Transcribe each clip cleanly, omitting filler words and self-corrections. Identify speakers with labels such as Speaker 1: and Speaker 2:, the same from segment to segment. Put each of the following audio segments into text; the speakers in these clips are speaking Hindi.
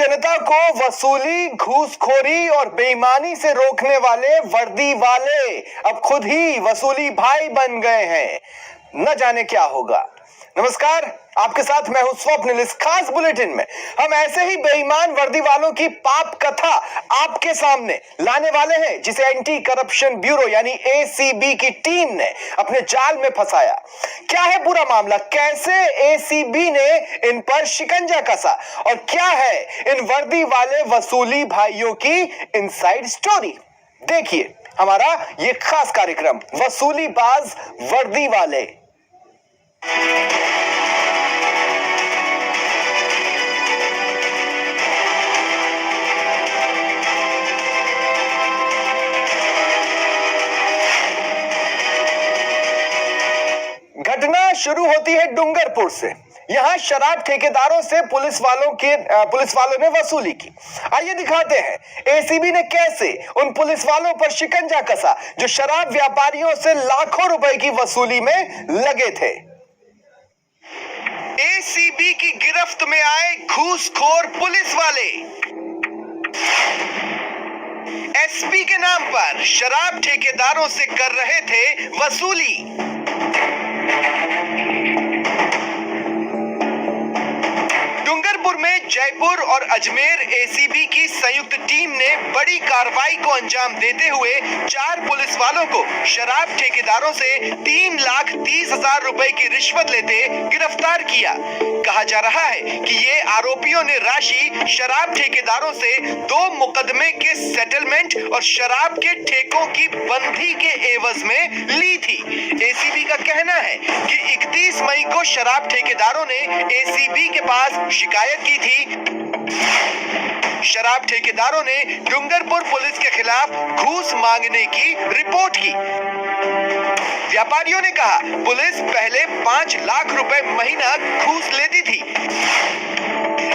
Speaker 1: जनता को वसूली, घूसखोरी और बेईमानी से रोकने वाले वर्दी वाले अब खुद ही वसूली भाई बन गए हैं। न जाने क्या होगा। नमस्कार, आपके साथ मैं हूं स्वप्निल। इस खास बुलेटिन में हम ऐसे ही बेईमान वर्दी वालों की पाप कथा आपके सामने लाने वाले हैं जिसे एंटी करप्शन ब्यूरो यानी एसीबी की टीम ने अपने जाल में फंसाया। क्या है पूरा मामला, कैसे एसीबी ने इन पर शिकंजा कसा और क्या है इन वर्दी वाले वसूली भाइयों की इनसाइड स्टोरी। देखिए हमारा ये खास कार्यक्रम वसूली बाज वर्दी वाले। घटना शुरू होती है डूंगरपुर से। यहां शराब ठेकेदारों से पुलिस वालों ने वसूली की। आइए दिखाते हैं एसीबी ने कैसे उन पुलिस वालों पर शिकंजा कसा जो शराब व्यापारियों से लाखों रुपए की वसूली में लगे थे। एसीबी की गिरफ्त में आए घूसखोर पुलिस वाले। एसपी के नाम पर शराब ठेकेदारों से कर रहे थे वसूली। डूंगरपुर में जयपुर और अजमेर एसीबी की संयुक्त टीम ने बड़ी कार्रवाई को अंजाम देते हुए 4 पुलिस वालों को शराब ठेकेदारों से 3,30,000 रुपए की रिश्वत लेते गिरफ्तार किया। कहा जा रहा है कि ये आरोपियों ने राशि शराब ठेकेदारों से 2 मुकदमे के सेटलमेंट और शराब के ठेकों की बंदी के एवज में ली थी। एसीबी का कहना है कि 31 मई को शराब ठेकेदारों ने एसीबी के पास शिकायत की थी। शराब ठेकेदारों ने डूंगरपुर पुलिस के खिलाफ घूस मांगने की रिपोर्ट की। व्यापारियों ने कहा पुलिस पहले 5 लाख रुपए महीना घूस लेती थी।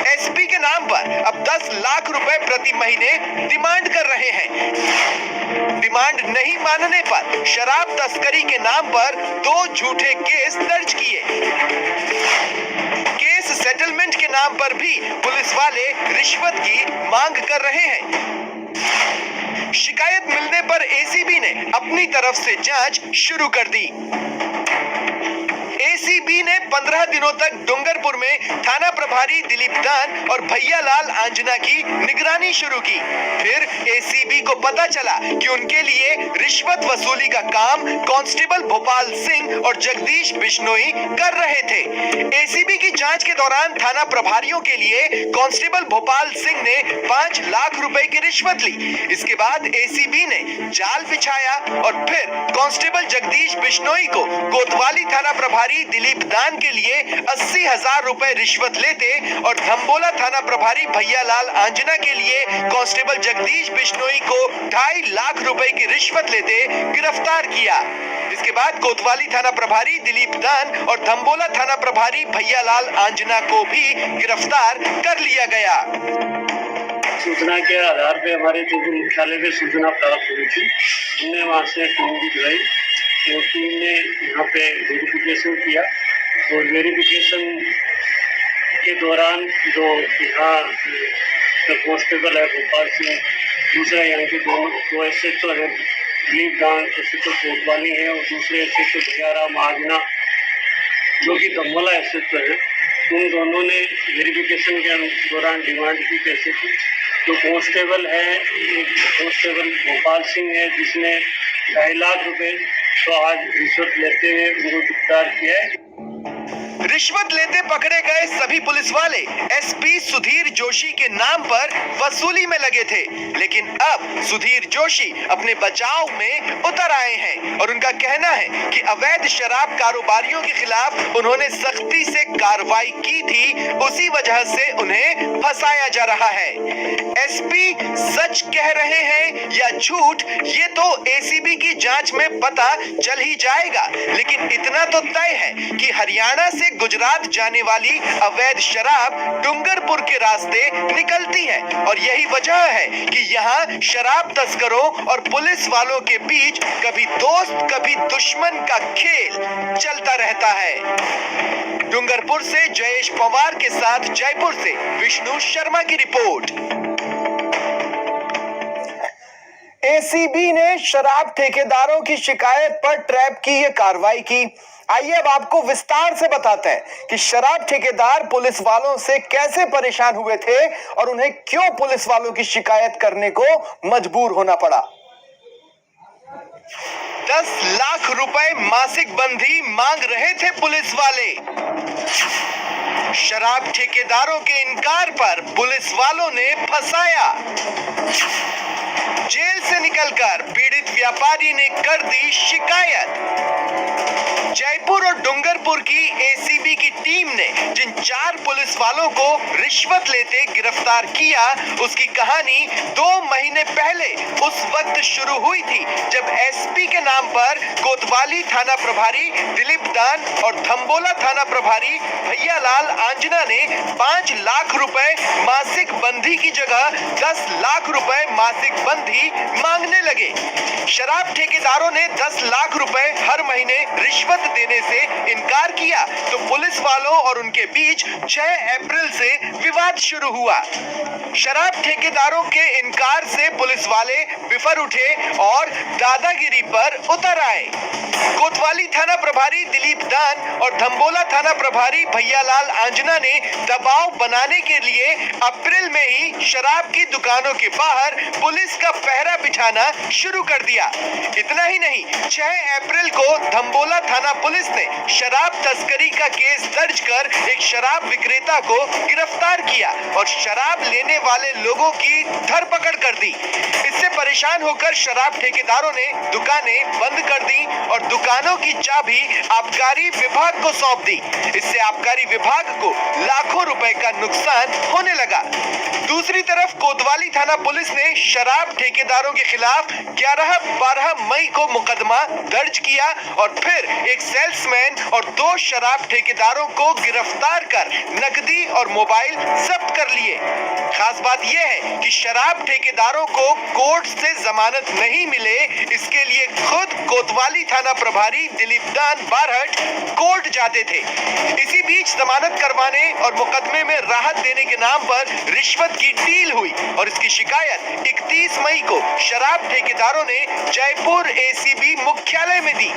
Speaker 1: एसपी के नाम पर अब 10 लाख रुपए प्रति महीने डिमांड कर रहे हैं। डिमांड नहीं मानने पर शराब तस्करी के नाम पर 2 झूठे केस दर्ज किए। केस सेटलमेंट के नाम पर भी पुलिस वाले रिश्वत की मांग कर रहे हैं। शिकायत मिलने पर एसीबी ने अपनी तरफ से जांच शुरू कर दी। एसीबी ने 15 दिनों तक डूंगरपुर में थाना प्रभारी दिलीप दान और भैयालाल आंजना की निगरानी शुरू की। फिर एसीबी को पता चला कि उनके लिए रिश्वत वसूली का काम कांस्टेबल भोपाल सिंह और जगदीश बिश्नोई कर रहे थे। एसीबी की जांच के दौरान थाना प्रभारियों के लिए कांस्टेबल भोपाल सिंह ने 5 लाख रुपए की रिश्वत ली। इसके बाद एसीबी ने जाल बिछाया और फिर कांस्टेबल जगदीश बिश्नोई को कोतवाली थाना प्रभारी दिलीप दान के लिए 80,000 रुपए रिश्वत लेते और धम्बोला थाना प्रभारी भैयालाल आंजना के लिए कांस्टेबल जगदीश बिश्नोई को 2.5 लाख रुपए की रिश्वत लेते गिरफ्तार किया। इसके बाद कोतवाली थाना प्रभारी दिलीप दान और धम्बोला थाना प्रभारी भैयालाल आंजना को भी गिरफ्तार कर लिया गया।
Speaker 2: सूचना के आधार पे हमारे जोधपुर मुख्यालय में सूचना प्राप्त हुई थी। हमने वहाँ से टीम भी बुलाई। तो टीम ने यहाँ पे वेरिफिकेशन किया और वेरिफिकेशन के दौरान जो यहाँ कांस्टेबल है भोपाल सिंह, दूसरा यहाँ के दो एसएचओ है दिलीप दान, एसएचओ कोतवाली है और दूसरे एसएचओ भैयाराम आजना जो कि धम्बोला एसएचओ है, उन दोनों ने वेरिफिकेशन के दौरान डिमांड की पैसे की। जो कांस्टेबल है, एक कांस्टेबल भोपाल सिंह है जिसने 2.5 लाख रुपए तो आज रिश्वत लेते हुए उनको गिरफ्तार किया है।
Speaker 1: रिश्वत लेते पकड़े गए सभी पुलिस वाले एसपी सुधीर जोशी के नाम पर वसूली में लगे थे, लेकिन अब सुधीर जोशी अपने बचाव में उतर आए हैं और उनका कहना है कि अवैध शराब कारोबारियों के खिलाफ उन्होंने सख्ती से कार्रवाई की थी, उसी वजह से उन्हें फंसाया जा रहा है। एसपी सच कह रहे हैं या झूठ, ये तो एसीबी की जांच में पता चल ही जाएगा, लेकिन इतना तो तय है कि हरियाणा से गुजरात जाने वाली अवैध शराब डूंगरपुर के रास्ते निकलती है और यही वजह है कि यहाँ शराब तस्करों और पुलिस वालों के बीच कभी दोस्त कभी दुश्मन का खेल चलता रहता है। डूंगरपुर से जयेश पवार के साथ जयपुर से विष्णु शर्मा की रिपोर्ट। एसीबी ने शराब ठेकेदारों की शिकायत पर ट्रैप की ये कार्रवाई की। आइए अब आपको विस्तार से बताते हैं कि शराब ठेकेदार पुलिस वालों से कैसे परेशान हुए थे और उन्हें क्यों पुलिस वालों की शिकायत करने को मजबूर होना पड़ा। 10 लाख रुपए मासिक बंधी मांग रहे थे पुलिस वाले। शराब ठेकेदारों के इनकार पर पुलिस वालों ने फंसाया। जेल से निकलकर पीड़ित व्यापारी ने कर दी शिकायत। जयपुर और डूंगरपुर की एसीबी की टीम ने जिन 4 पुलिस वालों को रिश्वत लेते गिरफ्तार किया, उसकी कहानी 2 महीने पहले उस वक्त शुरू हुई थी जब एसपी के नाम पर कोतवाली थाना प्रभारी दिलीप दान और थंबोला थाना प्रभारी भैयालाल आंजना ने 5 लाख रुपए मासिक बंधी की जगह 10 लाख रुपए मासिक बंधी मांगने लगे। शराब ठेकेदारों ने 10 लाख रुपए हर महीने रिश्वत देने से इनकार किया तो पुलिस वालों और उनके बीच 6 अप्रैल से विवाद शुरू हुआ। शराब ठेकेदारों के इनकार से पुलिस वाले बिफर उठे और दादागिरी पर उतर आए। कोतवाली थाना प्रभारी दिलीप दान और धम्बोला थाना प्रभारी भैयालाल आंजना ने दबाव बनाने के लिए अप्रैल में ही शराब की दुकानों के बाहर पुलिस का पहरा बिछाना शुरू कर दिया। इतना ही नहीं, 6 अप्रैल को धम्बोला थाना पुलिस ने शराब तस्करी का केस दर्ज कर एक शराब विक्रेता को गिरफ्तार किया और शराब लेने वाले लोगों की धरपकड़ कर दी। इससे परेशान होकर शराब ठेकेदारों ने दुकानें बंद कर दी और दुकानों की चाबी आबकारी विभाग को सौंप दी। इससे आबकारी विभाग को लाखों रुपए का नुकसान होने लगा। दूसरी तरफ कोतवाली थाना पुलिस ने शराब ठेकेदारों के खिलाफ 11-12 मई को मुकदमा दर्ज किया और फिर एक सेल्समैन और 2 शराब ठेकेदारों को गिरफ्तार कर नकदी और मोबाइल जब्त कर लिए। खास बात यह है कि शराब ठेकेदारों को कोर्ट से जमानत नहीं मिले, इसके लिए खुद कोतवाली थाना प्रभारी दिलीप दान बारहट कोर्ट जाते थे। इसी बीच जमानत करवाने और मुकदमे में राहत देने के नाम पर रिश्वत की डील हुई और इसकी शिकायत 31 मई को शराब ठेकेदारों ने जयपुर एसीबी मुख्यालय में दी।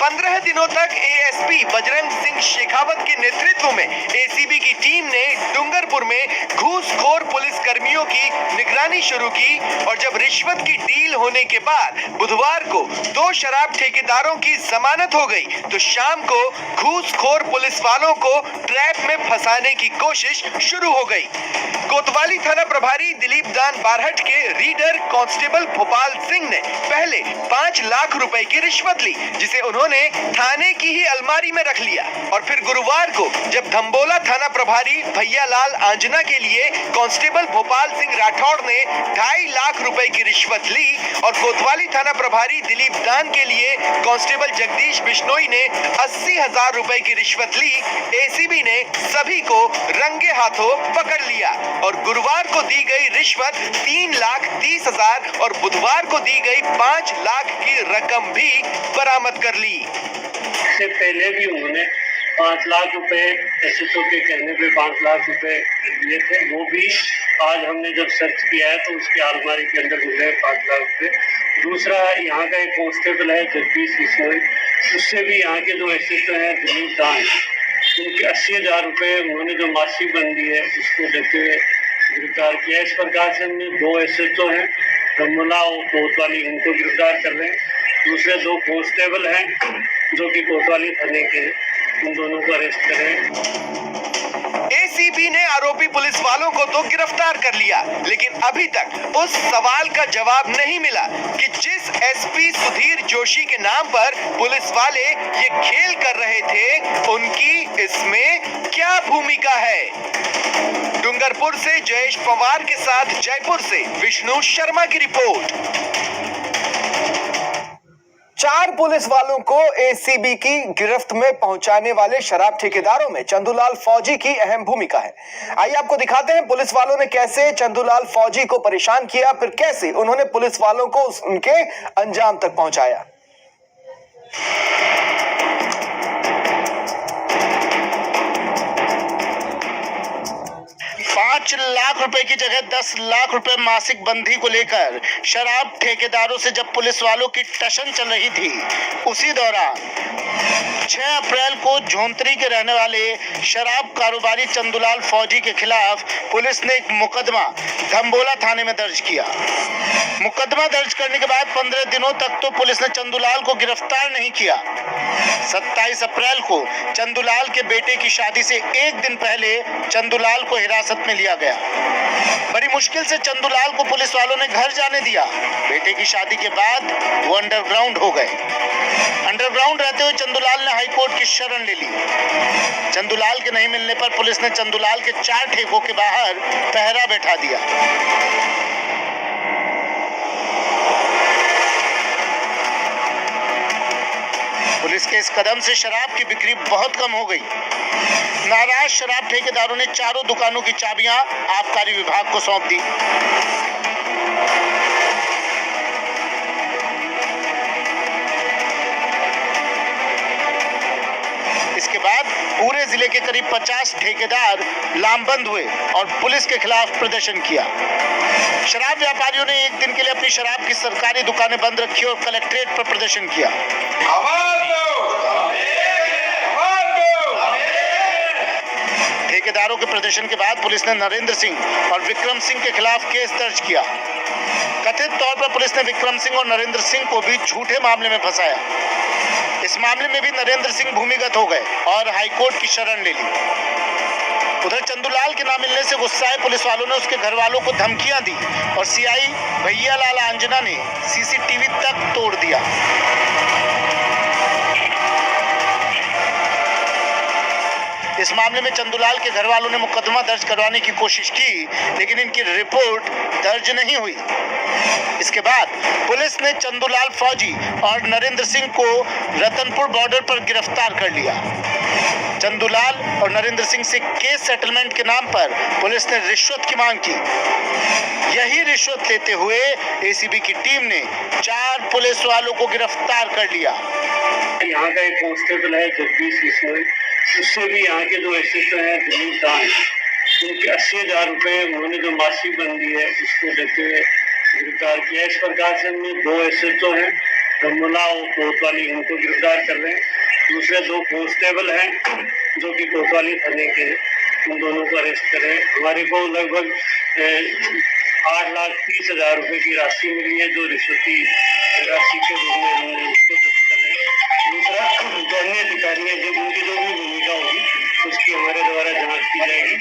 Speaker 1: 15 दिनों तक एएसपी बजरंग सिंह शेखावत के नेतृत्व में एसीबी की टीम ने डूंगरपुर में घूसखोर पुलिस कर्मियों की निगरानी शुरू की और जब रिश्वत की डील होने के बाद बुधवार को 2 शराब ठेकेदारों की जमानत हो गई तो शाम को घूसखोर पुलिस वालों को ट्रैप में फंसाने की कोशिश शुरू हो गई। कोतवाली थाना प्रभारी दिलीप दान बारहट के रीडर कांस्टेबल भोपाल सिंह ने पहले 5 लाख रुपए की रिश्वत ली, जिसे उन्होंने थाने की ही अलमारी में रख लिया और फिर गुरुवार को जब धम्बोला थाना प्रभारी भैयालाल आंजना के लिए कांस्टेबल भोपाल सिंह राठौड़ ने 2.5 लाख रुपए की रिश्वत ली और कोतवाली थाना प्रभारी दिलीप दान के लिए कांस्टेबल जगदीश बिश्नोई ने 80,000 रुपए की रिश्वत ली, एसीबी ने सभी को रंगे हाथों पकड़ लिया और गुरुवार को दी गई रिश्वत 3,30,000 और बुधवार को दी गई 5 लाख की रकम भी बरामद कर ली।
Speaker 2: इससे पहले भी उन्होंने 5 लाख रुपए एसएचओ के कहने पे 5 लाख रुपए दिए थे। वो भी आज हमने जब सर्च किया है तो उसकी अलमारी के अंदर मिले 5 लाख रुपए। दूसरा, यहाँ का एक कांस्टेबल है जगदीश बिश्नोई, उससे भी यहाँ के जो एसएचओ हैं दिलीप दान, उनके 80,000 रुपए उन्होंने जो मासिक बंदी है उसको देते हुए गिरफ्तार किया। इस प्रकार से हमने 2 एसएचओ हैं धम्बोला और कोतवाली, उनको गिरफ्तार कर रहे हैं। दूसरे 2 कांस्टेबल हैं जो कि कोतवाली थाने के हैं, उन दोनों को अरेस्ट कर रहे हैं।
Speaker 1: एसीबी ने आरोपी पुलिस वालों को तो गिरफ्तार कर लिया, लेकिन अभी तक उस सवाल का जवाब नहीं मिला कि जिस एसपी सुधीर जोशी के नाम पर पुलिस वाले ये खेल कर रहे थे, उनकी इसमें क्या भूमिका है। डूंगरपुर से जयेश पवार के साथ जयपुर से विष्णु शर्मा की रिपोर्ट। 4 पुलिस वालों को एसीबी की गिरफ्त में पहुंचाने वाले शराब ठेकेदारों में चंदूलाल फौजी की अहम भूमिका है। आइए आपको दिखाते हैं पुलिस वालों ने कैसे चंदूलाल फौजी को परेशान किया, फिर कैसे उन्होंने पुलिस वालों को उनके अंजाम तक पहुंचाया।
Speaker 3: 5 लाख रुपए की जगह 10 लाख रुपए मासिक बंधी को लेकर शराब ठेकेदारों से जब पुलिस वालों की टशन चल रही थी, उसी दौरान 6 अप्रैल को झोंतरी के रहने वाले शराब कारोबारी चंदूलाल फौजी के खिलाफ पुलिस ने एक मुकदमा धम्बोला थाने में दर्ज किया। मुकदमा दर्ज करने के बाद 15 दिनों तक तो पुलिस ने चंदूलाल को गिरफ्तार नहीं किया। 27 अप्रैल को चंदूलाल के बेटे की शादी से एक दिन पहले चंदूलाल को हिरासत में लिया गया। बड़ी मुश्किल से चंदूलाल को पुलिस वालों ने घर जाने दिया। बेटे की शादी के बाद वो अंडरग्राउंड हो गए। अंडरग्राउंड रहते हुए चंदूलाल ने हाईकोर्ट की शरण ले ली। चंदूलाल के नहीं मिलने पर पुलिस ने चंदूलाल के 4 ठेकों के बाहर पहरा बैठा दिया। पुलिस के इस कदम से शराब की बिक्री बहुत कम हो गई। नाराज शराब ठेकेदारों ने चारों दुकानों की चाबियां आबकारी विभाग को सौंप दी। इसके बाद पूरे जिले के करीब 50 ठेकेदार लामबंद हुए और पुलिस के खिलाफ प्रदर्शन किया। शराब व्यापारियों ने एक दिन के लिए अपनी शराब की सरकारी दुकानें बंद रखी और कलेक्ट्रेट पर प्रदर्शन किया। ठेकेदारों के प्रदर्शन के बाद पुलिस ने नरेंद्र सिंह और विक्रम सिंह के खिलाफ केस दर्ज किया। कथित तौर पर पुलिस ने विक्रम सिंह और नरेंद्र सिंह को भी झूठे मामले में फंसाया। इस मामले में भी नरेंद्र सिंह भूमिगत हो गए और हाईकोर्ट की शरण ले ली। उधर चंदूलाल के ना मिलने से गुस्साए पुलिस वालों ने उसके घर वालों को धमकियां दी और सीआई भैयालाल आंजना ने सीसीटीवी तक तोड़ दिया। इस मामले में चंदूलाल के घर वालों ने मुकदमा दर्ज करवाने की कोशिश की, लेकिन इनकी रिपोर्ट दर्ज नहीं हुई। इसके बाद पुलिस ने चंदूलाल फौजी और नरेंद्र सिंह को रतनपुर बॉर्डर पर गिरफ्तार कर लिया। चंदूलाल और नरेंद्र सिंह से केस सेटलमेंट के नाम पर पुलिस ने रिश्वत की मांग की। यही रिश्वत लेते हुए एसीबी की टीम ने 4 पुलिस वालों को गिरफ्तार कर लिया।
Speaker 2: यहाँ का एक कांस्टेबल है जगदीश बिश्नोई, उससे भी यहाँ के 2 एसएचओ हैं दिलीप दान, उनके 80,000 रुपये उन्होंने जो मासिक बंदी है उसको देते हुए गिरफ्तार किया। इस प्रकार से हमने 2 एसएचओ हैं धम्बोला और कोतवाली, उनको गिरफ्तार कर रहे हैं। दूसरे 2 कांस्टेबल हैं जो कि कोतवाली थाने के, उन दोनों को अरेस्ट करें। हमारे को लगभग 8,30,000 रुपये की राशि मिली है जो रिश्वती राशि के रूप में उन्होंने उसको जब्त कर रहे हैं। दूसरा जो अन्य अधिकारी है जो उनकी जो भी भूमिका होगी उसकी हमारे द्वारा जांच की जाएगी।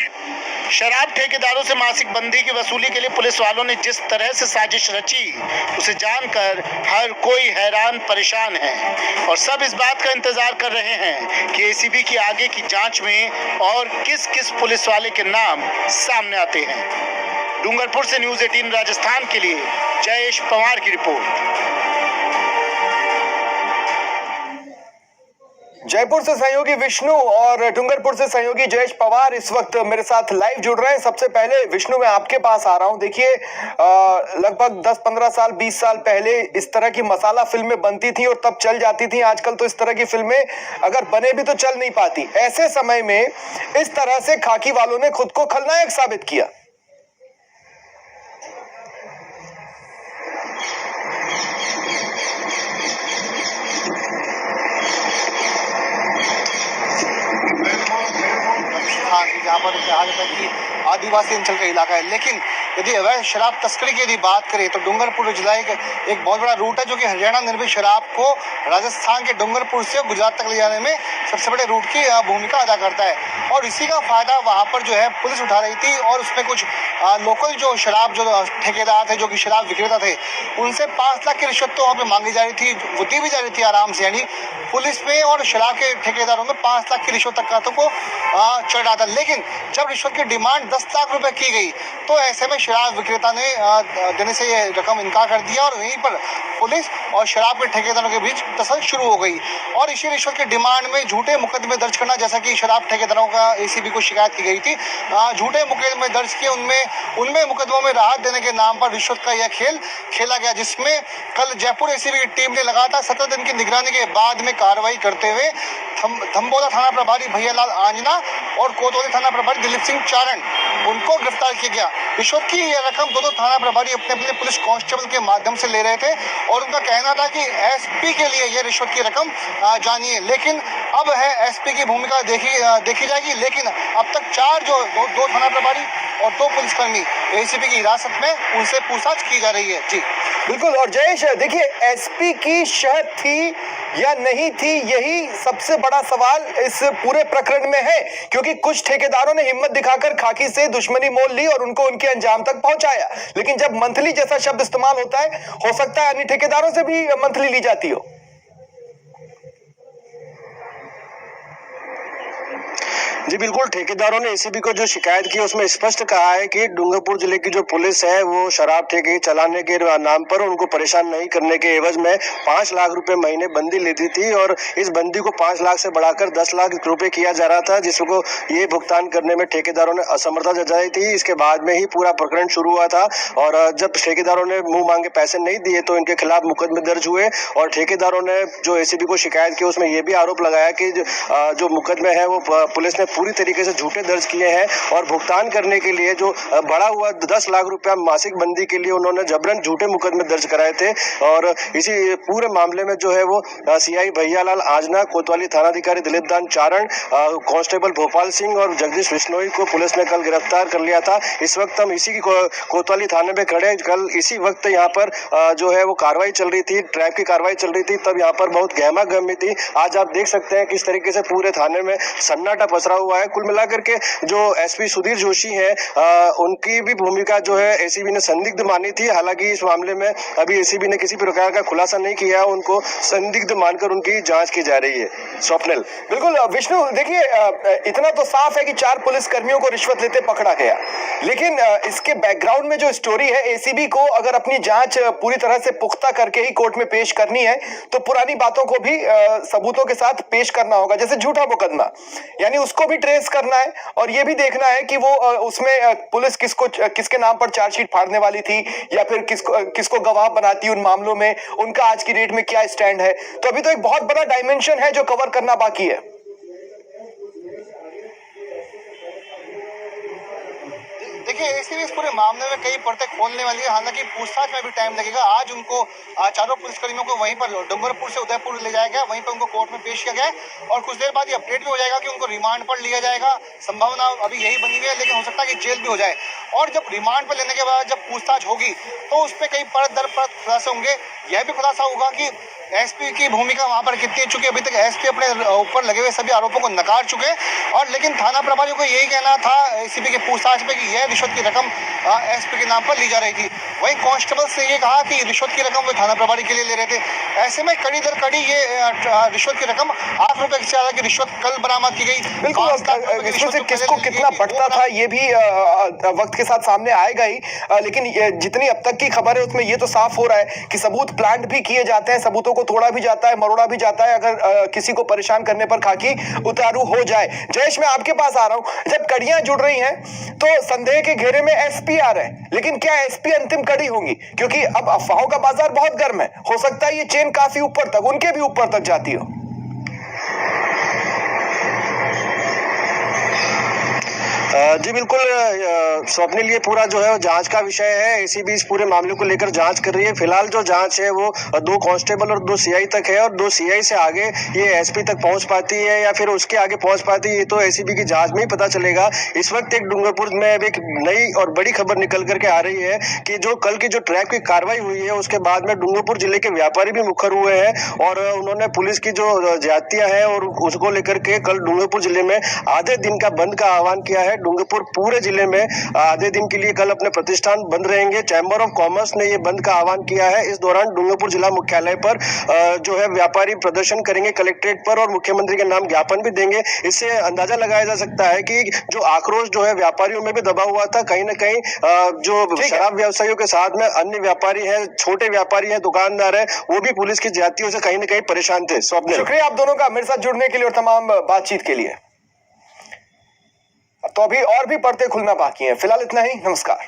Speaker 3: शराब ठेकेदारों से मासिक बंदी की वसूली के लिए पुलिस वालों ने जिस तरह से साजिश रची, उसे जानकर हर कोई हैरान परेशान है और सब इस बात का इंतजार कर रहे हैं कि एसीबी की आगे की जांच में और किस किस पुलिस वाले के नाम सामने आते हैं। डूंगरपुर से न्यूज़ 18 राजस्थान के लिए जयेश पवार की रिपोर्ट।
Speaker 1: जयपुर से सहयोगी विष्णु और डूंगरपुर से सहयोगी जयेश पवार इस वक्त मेरे साथ लाइव जुड़ रहे हैं। सबसे पहले विष्णु मैं आपके पास आ रहा हूं। देखिए लगभग 10-15 साल 20 साल पहले इस तरह की मसाला फिल्में बनती थी और तब चल जाती थी। आजकल तो इस तरह की फिल्में अगर बने भी तो चल नहीं पाती। ऐसे समय में इस तरह से खाकी वालों ने खुद को खलनायक साबित किया।
Speaker 4: जहाँ पर कहा जाता है कि आदिवासी अंचल का इलाका है, लेकिन यदि अवैध शराब तस्करी की यदि बात करें तो डूंगरपुर जिला एक बहुत बड़ा रूट है जो कि हरियाणा निर्मित शराब को राजस्थान के डूंगरपुर से गुजरात तक ले जाने में सबसे बड़े रूट की भूमिका अदा करता है। और इसी का फायदा वहाँ पर जो है पुलिस उठा रही थी और उसमें कुछ लोकल जो शराब जो ठेकेदार थे, जो कि शराब विक्रेता थे, उनसे 5 लाख की रिश्वत तो वहाँ पे मांगी जा रही थी, वो दी भी जा रही थी आराम से। यानी पुलिस पे और शराब के ठेकेदारों में 5 लाख की रिश्वत तक का तो को चढ़ा था। लेकिन जब रिश्वत की डिमांड 10 लाख रुपए की गई तो ऐसे में शराब विक्रेता ने देने से ये रकम इनकार कर दिया और वहीं पर पुलिस और शराब के ठेकेदारों के बीच तसल शुरू हो गई और इसी रिश्वत की डिमांड में झूठे मुकदमे दर्ज करना, जैसा कि शराब ठेकेदारों का एसीबी को शिकायत की गई थी। झूठे मुकदमे दर्ज किए, उनमें मुकदमों में राहत देने के नाम पर रिश्वत का यह खेल खेला गया, जिसमें कल जयपुर एसीबी की टीम ने लगातार 17 दिन की निगरानी के बाद में कार्रवाई करते हुए थम्बोला थाना प्रभारी भैयालाल आंजना और कोतवाली थाना प्रभारी दिलीप सिंह चारण उनको गिरफ्तार किया गया। रिश्वत की यह रकम दोनों थाना प्रभारी अपने अपने पुलिस कांस्टेबल के माध्यम से ले रहे थे और उनका कहना था कि एसपी के लिए यह रिश्वत की रकम जानिए, लेकिन अब है एसपी की भूमिका देखी जाएगी। लेकिन अब तक दो थाना प्रभारी और 2 पुलिसकर्मी एसीबी की हिरासत में, उनसे पूछताछ की जा रही है। जी
Speaker 1: बिल्कुल। और जयेश, देखिए, एसपी की शहद थी या नहीं थी, यही सबसे बड़ा सवाल इस पूरे प्रकरण में है, क्योंकि कुछ ठेकेदारों ने हिम्मत दिखाकर खाकी से दुश्मनी मोल ली और उनको उनके अंजाम तक पहुंचाया। लेकिन जब मंथली जैसा शब्द इस्तेमाल होता है, हो सकता है अन्य ठेकेदारों से भी मंथली ली जाती हो।
Speaker 5: जी बिल्कुल, ठेकेदारों ने एसीबी को जो शिकायत की उसमें स्पष्ट कहा है कि डूंगरपुर जिले की जो पुलिस है वो शराब ठेके चलाने के नाम पर उनको परेशान नहीं करने के एवज में 5 लाख रुपए महीने बंदी लेती थी और इस बंदी को 5 लाख से बढ़ाकर 10 लाख रुपए किया जा रहा था, जिसको ये भुगतान करने में ठेकेदारों ने असमर्थता जताई थी। इसके बाद में ही पूरा प्रकरण शुरू हुआ था और जब ठेकेदारों ने मुंह मांगे पैसे नहीं दिए तो इनके खिलाफ मुकदमे दर्ज हुए और ठेकेदारों ने जो एसीबी को शिकायत की उसमें यह भी आरोप लगाया कि जो मुकदमे है वो पुलिस ने पूरी तरीके से झूठे दर्ज किए हैं और भुगतान करने के लिए जो बढ़ा हुआ 10 लाख रुपया मासिक बंदी के लिए उन्होंने जबरन झूठे मुकदमे दर्ज कराए थे। और इसी पूरे मामले में जो है वो सीआई भैयालाल आंजना, कोतवाली थानाधिकारी दिलीप दान चारण, कांस्टेबल भोपाल सिंह और जगदीश बिश्नोई को पुलिस ने कल गिरफ्तार कर लिया था। इस वक्त हम इसी कोतवाली थाने में खड़े, कल इसी वक्त यहाँ पर जो है वो कार्रवाई चल रही थी, ट्रैप की कार्रवाई चल रही थी, तब यहाँ पर बहुत गहमा गहमी थी। आज आप देख सकते हैं किस तरीके से पूरे थाने में सन्नाटा पसरा हुआ है। कुल मिलाकर के जो एसपी सुधीर जोशी हैं, उनकी भी भूमिका जो है एसीबी ने संदिग्ध मानी थी। हालांकि इस मामले में अभी एसीबी ने किसी प्रकार का खुलासा नहीं किया, उनको संदिग्ध मानकर उनकी जांच की जा रही है। स्वप्निल।
Speaker 1: बिल्कुल विष्णु, देखिए, इतना तो साफ है कि 4 पुलिस कर्मियों को रिश्वत लेते पकड़ा गया, लेकिन इसके बैकग्राउंड में जो स्टोरी है, एसीबी को अगर अपनी जांच पूरी तरह से पुख्ता करके ही कोर्ट में पेश करनी है तो पुरानी बातों को भी सबूतों के साथ पेश करना होगा, जैसे झूठा मुकदमा, यानी उसको भी ट्रेस करना है और ये भी देखना है कि वो उसमें पुलिस किसके नाम पर चार्जशीट फाड़ने वाली थी या फिर किसको गवाह बनाती उन मामलों में, उनका आज की डेट में क्या स्टैंड है। तो अभी तो एक बहुत बड़ा डायमेंशन है जो कवर करना बाकी है।
Speaker 4: देखिए, एसीबी इस पूरे मामले में कई परतें खोलने वाली है। हालांकि पूछताछ में भी टाइम लगेगा। आज उनको चारों पुलिसकर्मियों को वहीं पर डूंगरपुर से उदयपुर ले जाया गया, वहीं पर उनको कोर्ट में पेश किया गया और कुछ देर बाद ये अपडेट भी हो जाएगा कि उनको रिमांड पर लिया जाएगा। संभावना अभी यही बनी हुई है, लेकिन हो सकता है कि जेल भी हो जाए। और जब रिमांड पर लेने के बाद जब पूछताछ होगी तो उस पर कई परत दर परत खुलासे होंगे। यह भी खुलासा होगा कि एसपी की भूमिका वहां पर कितनी है, चूंकि अभी तक एसपी अपने ऊपर लगे हुए सभी आरोपों को नकार चुके और लेकिन थाना प्रभारियों को यही कहना था एसीबी के पूछताछ में कि यह रिश्वत की रकम एसपी के नाम पर ली जा रही थी। वहीं कांस्टेबल से ये कहा कि रिश्वत की रकम वो थाना प्रभारी के लिए ले रहे थे। ऐसे में कड़ी दर कड़ी ये रिश्वत की रकम 8 रुपए से ज्यादा की रिश्वत कल बरामद की गई।
Speaker 1: बिल्कुल, इसमें से किसको कितना बढ़ता था ये भी वक्त के साथ सामने आएगा ही, लेकिन जितनी अब तक की खबर है उसमें ये तो साफ हो रहा है कि सबूत प्लांट भी किए जाते हैं, सबूतों को तोड़ा भी जाता है, मरोड़ा भी जाता है अगर किसी को परेशान करने पर खाकी उतारू हो जाए। जयेश, मैं आपके पास आ रहा हूं। जब कड़ियां जुड़ रही हैं तो संदेह के घेरे में एसपी आ रहे हैं, लेकिन क्या एसपी अंतिम कड़ी होंगी? क्योंकि अब अफवाहों का बाजार बहुत गर्म है, हो सकता है ये चेन काफी ऊपर तक, उनके भी ऊपर तक जाती हो।
Speaker 5: जी बिल्कुल, स्वप्निल, ये पूरा जो है वो जांच का विषय है। एसीबी इस पूरे मामले को लेकर जांच कर रही है। फिलहाल जो जांच है वो 2 कांस्टेबल और 2 सीआई तक है और 2 सीआई से आगे ये एसपी तक पहुंच पाती है या फिर उसके आगे पहुंच पाती है, ये तो एसीबी की जांच में ही पता चलेगा। इस वक्त एक डूंगरपुर में अब एक नई और बड़ी खबर निकल करके आ रही है कि जो कल की जो ट्रैप की कार्रवाई हुई है उसके बाद में डूंगरपुर जिले के व्यापारी भी मुखर हुए हैं और उन्होंने पुलिस की जो ज्यादतियां हैं और उसको लेकर के कल डूंगरपुर जिले में आधे दिन का बंद का आह्वान किया है। डूंगरपुर पूरे जिले में आधे दिन के लिए कल अपने प्रतिष्ठान बंद रहेंगे। चैम्बर ऑफ कॉमर्स ने ये बंद का आह्वान किया है। इस दौरान डूंगरपुर जिला मुख्यालय पर जो है व्यापारी प्रदर्शन करेंगे कलेक्ट्रेट पर और मुख्यमंत्री के नाम ज्ञापन भी देंगे। इससे अंदाजा लगाया जा सकता है कि जो आक्रोश जो है व्यापारियों में भी दबा हुआ था, कहीं ना कहीं जो शराब व्यवसायियों के साथ में अन्य व्यापारी हैं, छोटे व्यापारी हैं, दुकानदार हैं, वो भी पुलिस की ज्यादतियों से कहीं ना कहीं परेशान थे। स्वप्न,
Speaker 1: शुक्रिया आप दोनों का मेरे साथ जुड़ने के लिए और तमाम बातचीत के लिए। तो अभी और भी पर्दे खुलना बाकी हैं। फिलहाल इतना ही, नमस्कार।